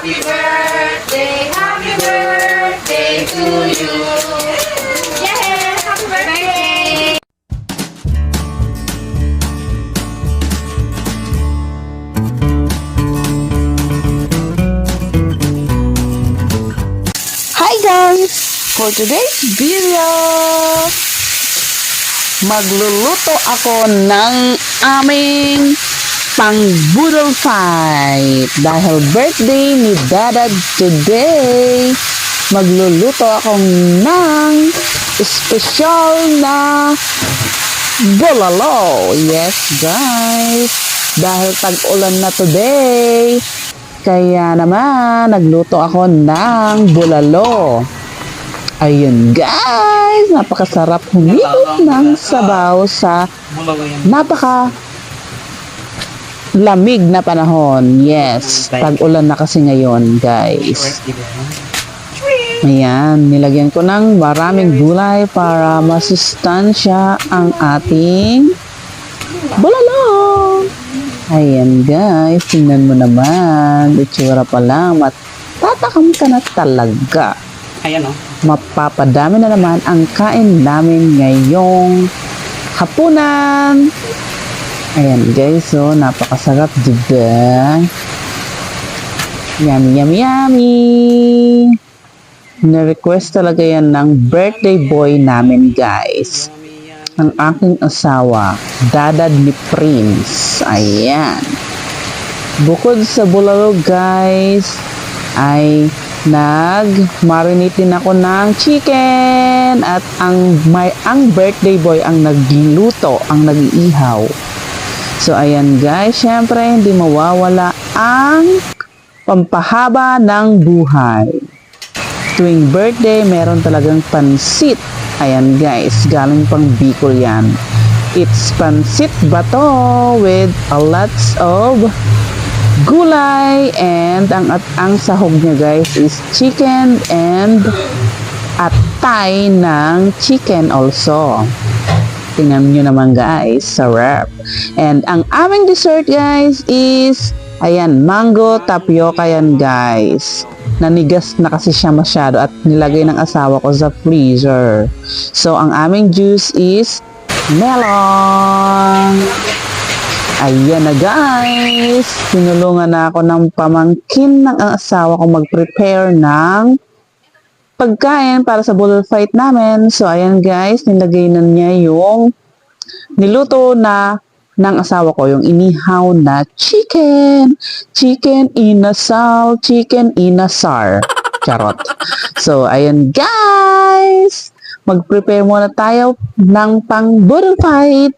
happy birthday to you. Yeah, happy birthday. Hi guys! For today's video, magluluto ako ng aming pang-budol fight. Dahil birthday ni Dadad today, magluluto ako ng special na bulalo. Yes guys! Dahil tag-ulan na today, kaya naman, nagluto ako ng bulalo. Ayun guys, napakasarap humigop ng sabaw sa napaka lamig na panahon. Yes, tag-ulan na kasi ngayon guys. Ayan, nilagyan ko ng maraming gulay para masustansya ang ating bulalo. Ayan guys, tingnan mo naman. Itsura pa lang, matatakam ka na talaga. Ayan o. Mapapadami na naman ang kain namin ngayong hapunan. Ayan guys, so napakasarap diba? Yummy, yummy, yummy! Na-request talaga yan ng birthday boy namin guys. Ang aking asawa, Dadad ni Prince. Ayan. Bukod sa bulalo guys, ay nag-marinate din ako ng chicken at ang birthday boy ang nagluto, ang nag-iihaw. So ayan guys, syempre hindi mawawala ang pampahaba ng buhay. Tuwing birthday, meron talagang pansit. Ayan guys, galing pang Bicol yan. It's pansit bato with a lots of gulay and ang sahog niya guys is chicken and atay ng chicken also. Tingnan nyo naman guys, sarap. And ang aming dessert guys is, ayan, mango tapioca yan guys. Nanigas na kasi siya masyado at nilagay ng asawa ko sa freezer. So, ang aming juice is melon. Ayan na guys. Tinulungan na ako ng pamangkin ng asawa ko mag-prepare ng pagkain para sa bulalo fight namin. So, ayan guys, nilagay na niya yung niluto na ng asawa ko, yung inihaw na chicken. Chicken inasal, chicken inasar. Charot. So, ayan guys. Mag-prepare muna tayo ng pang-budol fight.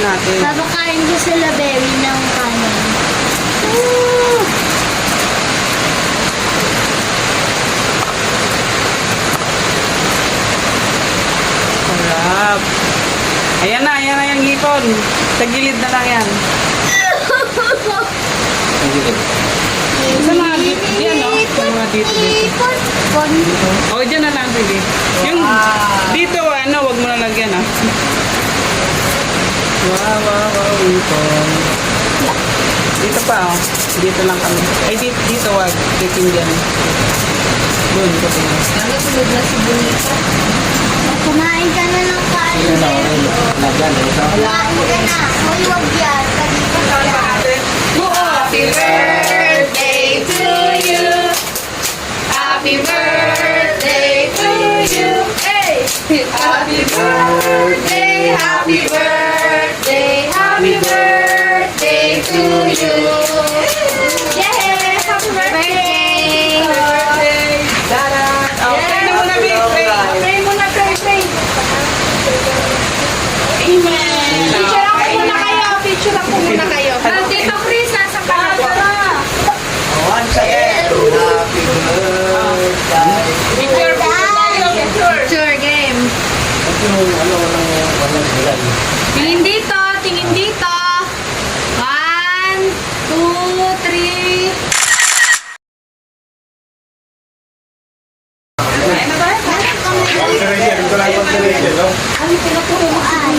natin. Papakain ko sila berry ng kanin. Doon. Sa gilid na lang yan. Sa mga dito. Yan, no? Sa mga dito. O, dyan na lang. Sige. Yung dito, ano, wag mo na lagyan, ah. Wow, ipon. Dito pa, oh. Dito lang kami. Ay, dito, wag. Titinggan. Doon, titinggan. Nagulog na si Bonita. Kumain ka na ng kanin. Kumain ka na. Hoy, wag yan. Happy birthday to you. Happy birthday to you. Hey! Happy birthday, happy birthday, happy birthday to you. Yeah! Happy birthday! Pray na muna, Big. Pray muna, pray. Amen. Picture ako muna kayo. Picture ako muna kayo. Tito Chris, nasa ka na po. Once again, happy birthday. Picture po tayo. Picture. Picture game. Tingin dito, tingin dito. 1, 2, 3. Ayun na tayo. Ano pinaturuan?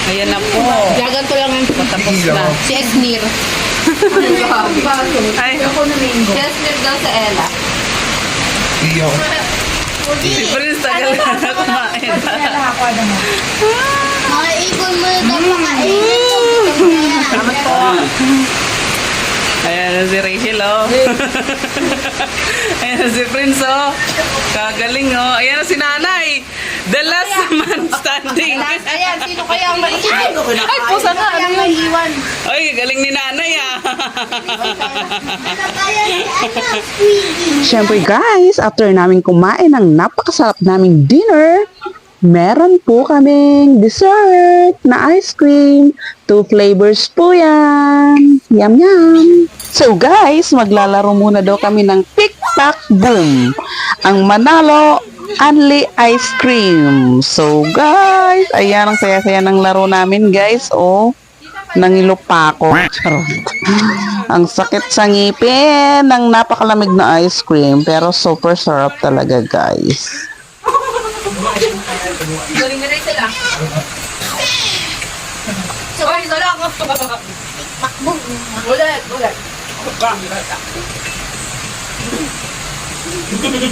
Ayan na po. Gaganto lang ang Patapos na. si Esnir. Ay, Si Esnir daw sa Ella. si Prince tagal na kumain. Mga ipon mo na daw makainit. Salamat po. Ayan na si Rachel, oh. Ayan na si Prince, oh. Kagaling, oh. Ayan na si Nanay. The last man standing. Ayan, sino kaya ang maiiwan? Ay, pusa na. Ano yung maiiwan? Ay, galing ni Nanay, ah. Ano kaya si anak? Squeaky. Siyempre guys, after namin kumain ng napakasarap naming dinner, meron po kaming dessert na ice cream. 2 flavors po yan. Yum, yum. So guys, maglalaro muna daw kami ng Pick Pack Boom. Ang manalo, only ice cream. So guys, ayan ang saya-saya ng laro namin guys. Oh, nangilo pa ako. Charot. Ang sakit sa ngipin ng napakalamig na ice cream. Pero super sarap talaga guys. Galing na rin sila. So, ay, sala ako. Makbog. Ulit.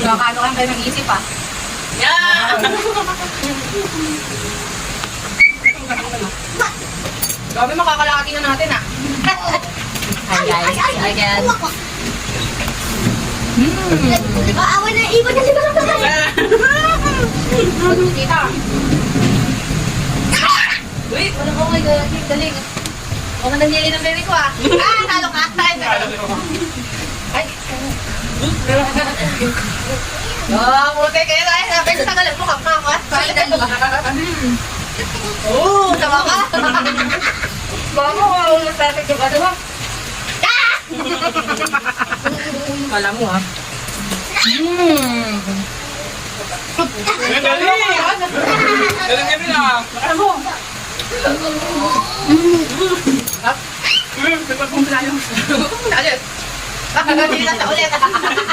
Nakakano ka kayo ng isip, ah. Yeah! Grabe, makakalakati na natin, ah. Hi, guys. Hi, again. Awan na, iwan na si Baka. Kita. Uy, wala ko kayo. Galing. Huwag ka nangyali ng bebe ko, ah. Talo ka. Ay. Oh, puti kayo. Ay, napin sa tagalan mo. Kapna ako, ah. Oo, tawa ka. Baka mo, kung nagtatik yung ano mo. Kala mo, ah. Dali! Dali kami na. Ano mo?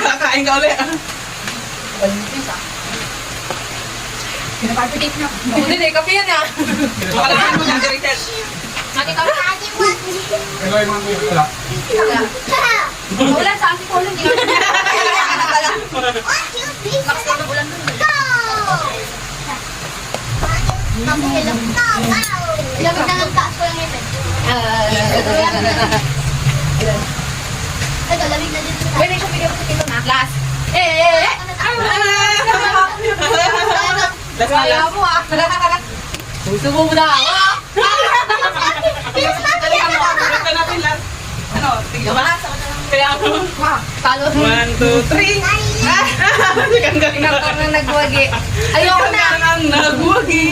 Kakain ka ulit. Pinapapidate na. Hindi, kape yan ah. Makalahan mo na, Ritel. Ate kape. Ate, what? Gagawin mo yung wala. Ulan sa akin ko ulan. What you think? Max na ng ulan dun. Go! Kami hello. Lamig na ng taas ko lang ito. Ito, lamig na dito. Uy, may siya sa kilo na. Last. Kaya mo ah. Susubo mo na ako. Ganda natin lahat. Ano? Tignan ba? Kaya ako. Talo. 1, 2, 3. Ganda na. Ako nang nagwagi. Ayoko na. Ang nagwagi.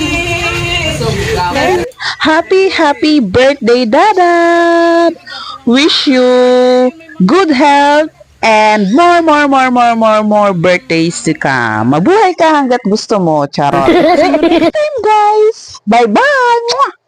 Happy birthday, Dadad! Wish you good health and more birthdays to come. Mabuhay ka hanggat gusto mo, charot. See you next time, guys! Bye-bye!